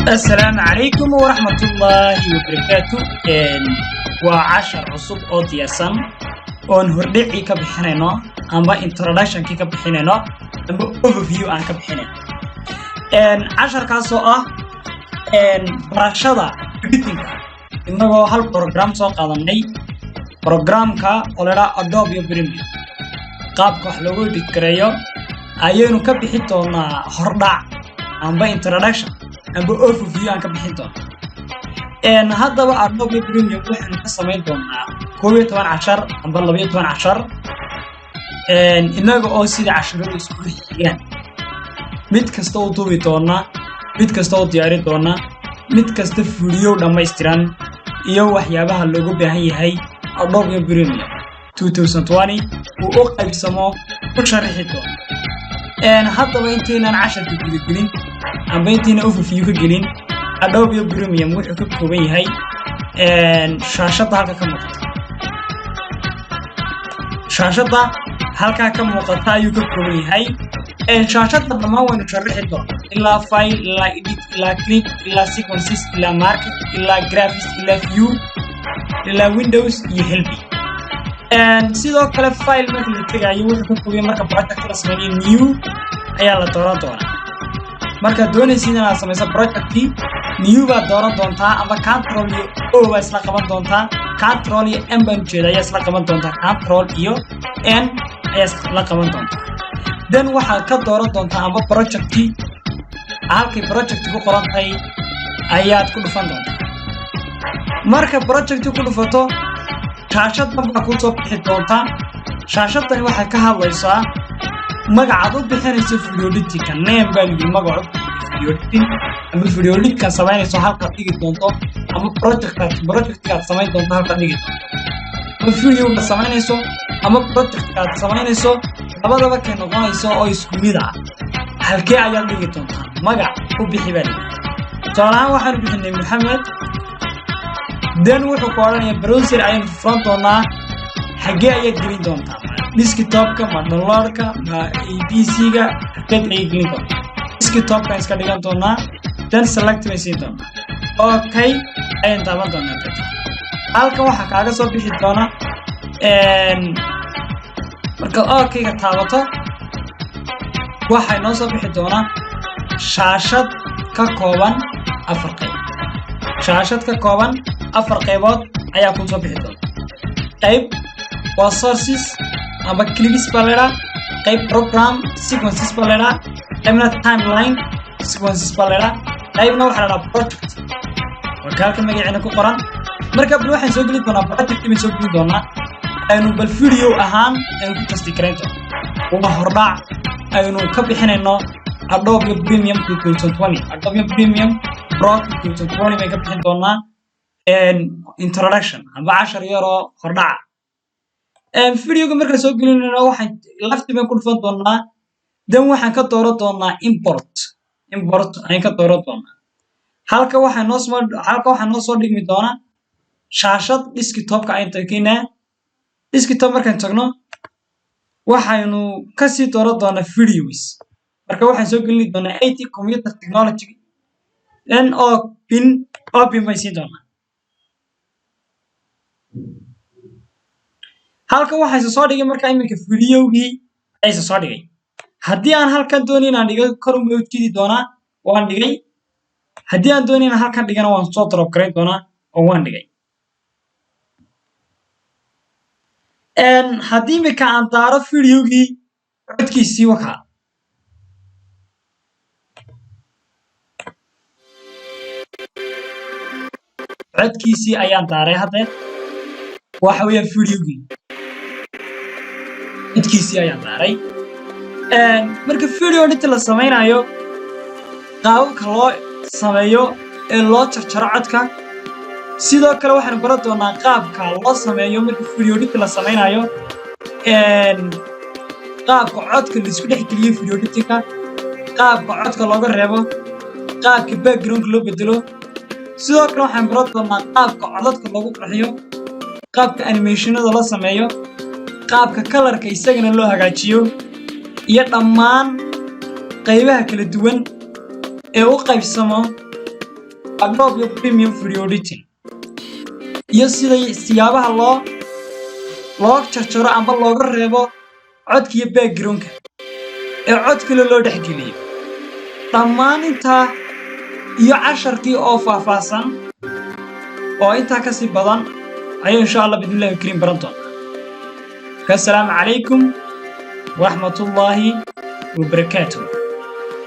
السلام عليكم ورحمة الله وبركاته. وعشر عصب أوديسان on هردعي كبحنينو أما introduction كي كبحنينو أما overview عن كبحنين. عشر كاسو براشدا editing إنه هال program سو قادمني program كا ولا Adobe Premiere قاب كحلوه بتكريو أيونو كبحيتونا هردع أما introduction أما overview عن كبحيتون. هذا بقى Adobe Premiere وحنا كسمين دونا كوية 12 أما 12 إنه أو سيد 10 أسبوع يعني mid kasta oo duubi doona mid kasta oo diyaari doona mid kasta video dhameystiran iyo waxyaabaha loogu baahan yahay Adobe Premiere 2020 oo qaybsamo ku sharaxi doona haddaba inteenan 10 guud gelin ama inteenan overview ka gelin Adobe Premiere wuxuu ka kooban yahay shaashada halka ka muuqata shaashada halka ka muuqata ayuu ka kooban yahay شاشات ما هو نشرح ده إلا فايل إلا إديت إلا كليب إلا سيكونسيس إلا ماركت إلا جرافيس إلا فيو إلا ويندوز يهلبي سيدو كلا فايل مثل كده يوجد كوبي مركا بروجكت اسمه نيو أيا لا دورا مركا دوني سينا سميسا بروجكتي نيو با دونتا أما كنترول أو با اسلا قبان دونتا كنترول ام بنجيدا يا اسلا قبان دونتا كنترول إيو ان يا اسلا قبان دونتا then waxa ka dooran doontaa ama projecti halkii projecti ku qoran tahay ayaad ku dhufan doontaa marka projecti ku dhufato shaashadan baa ku soo bixi doonta shaashadan waxa ka hadlaysaa magaca u bixinayso video editing name baa lagu magaco video editing ama video editing ka sameynayso halka dhigi doonto ama project-ka sameyn doonto halka dhigi doonto video ka sameynayso ama project-ka sameynayso labadaba ka noqonayso oo isku mid ah halkee ayaad dhigi doontaa magac u bixi baa salaam waxaan bixinay Maxamed dan wuxuu ku oranayaa browser ayaan furan doonaa xagee ayaad gelin doontaa desktop-ka ma download-ka ma PC-ga xagee ayaad gelin doontaa desktop-ka iska dhigan doonaa dan select message doonaa okay ayaan taaban doonaa halka waxa kaaga soo bixi doona marka okay ka taabato waxay noo soo bixi doona shaashad ka kooban 4 qayb shaashad ka kooban 4 qaybood ayaa ku soo bixi doona qayb waa sources ama clips balera qayb program sequences balera qaybna timeline sequences balera qaybna waxa la project warkalka magaciina ku qoran marka waxaan soo gelin doonaa project ima soo gelin doonaa aynu bal video ahaan aynu ku tasti kareyno oo hordhac aynu ka bixinayno Adobe Premiere 2020 Adobe Premiere Pro 2020 ma ka bixin doonaa introduction aba 10 yar oo hordhac video-ga marka soo gelinayno waxaan laftiba ku dhufan doonaa dan waxaan ka dooran doonaa import ayaan ka dooran doonaa halka waxaan noo soo dhigmi doonaa shaashad desktop-ka ayaan tagnaa desktop markaan tagno waxaanu ka sii dooran doonaa videos marka waxaan soo gelin doonaa IT computer technology open bay sii doonaa halka waxaan soo dhigay marka iminka videogii ay soo dhigay haddii aan halkan doonin inaan dhigo kor u jeedi doonaa waan dhigay haddii aan doonin inaan halkan dhigana waan soo drop gareyn doonaa oo waan dhigay haddii marka aan daaro videogii codkiisii wakaa codkiisii ayaan daaray haddeer waxa weeyaan videogii codkiisii ayaan daaray marka video inta la sameynayo qaababka loo sameeyo ee loo jarjaro codka sidoo kale waxaan baran doonaa qaabka loo sameeyo marka video editing la sameynayo qaabka codka la isku dhex geliyo video editing-ka qaabka codka looga reebo qaabka background loo bedelo sidoo kale waxaan baran doonaa qaabka codadka loogu qurxiyo qaabka animation-ada la sameeyo qaabka color-ka isagana loo hagaajiyo iyo dhammaan qaybaha kala duwan ee u qaybsamo Adobe Premium Video Editing iyo siyaabaha loo jarjaro amba looga reebo codkiyo background-ka ee codka loo dhaxgeliyo dhammaan inta iyo casharkii oo faahfaahsan oo inta ka sii badan ayo insha Allah bidilaahi kariim baran doona. Assalaamu calaykum wa rahmatullaahi wa barakaatuh.